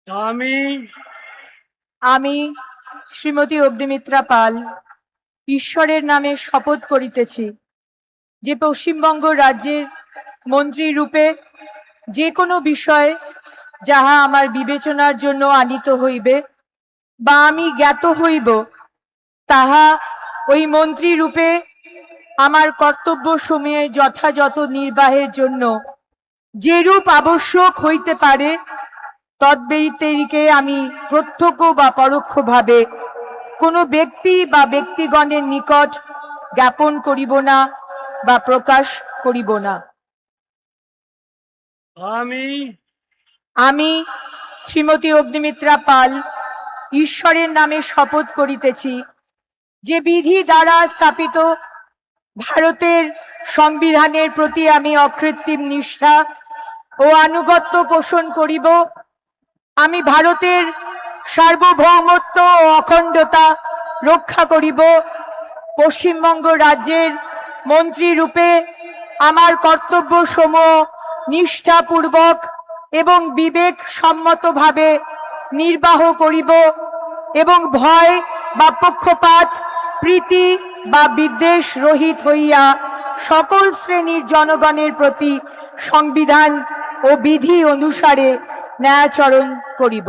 আমি আমি শ্রীমতী অগ্নিমিত্রা পাল ঈশ্বরের নামে শপথ করিতেছি যে পশ্চিমবঙ্গ রাজ্যের মন্ত্রী রূপে যে কোনো বিষয় যাহা আমার বিবেচনার জন্য আনিত হইবে বা আমি জ্ঞাত হইব, তাহা ওই মন্ত্রী রূপে আমার কর্তব্য সময়ে যথাযথ নির্বাহের জন্য যেরূপ আবশ্যক হইতে পারে তদ্ব্যতিরিকে আমি প্রত্যক্ষ বা পরোক্ষভাবে কোনো ব্যক্তি বা ব্যক্তিগণের নিকট জ্ঞাপন করিব না বা প্রকাশ করিব না। আমি আমি শ্রীমতী অগ্নিমিত্রা পাল ঈশ্বরের নামে শপথ করিতেছি যে বিধি দ্বারা স্থাপিত ভারতের সংবিধানের প্রতি আমি অকৃত্রিম নিষ্ঠা ও আনুগত্য পোষণ করিব। আমি ভারতের সার্বভৌমত্ব ও অখণ্ডতা রক্ষা করিব। পশ্চিমবঙ্গ রাজ্যের মন্ত্রী রূপে আমার কর্তব্য সমূহ নিষ্ঠাপূর্বক এবং বিবেক সম্মতভাবে নির্বাহ করিব এবং ভয় বা পক্ষপাত, প্রীতি বা বিদ্বেষ রহিত হইয়া সকল শ্রেণীর জনগণের প্রতি সংবিধান ও বিধি অনুসারে ন্যায়াচরণ করিব।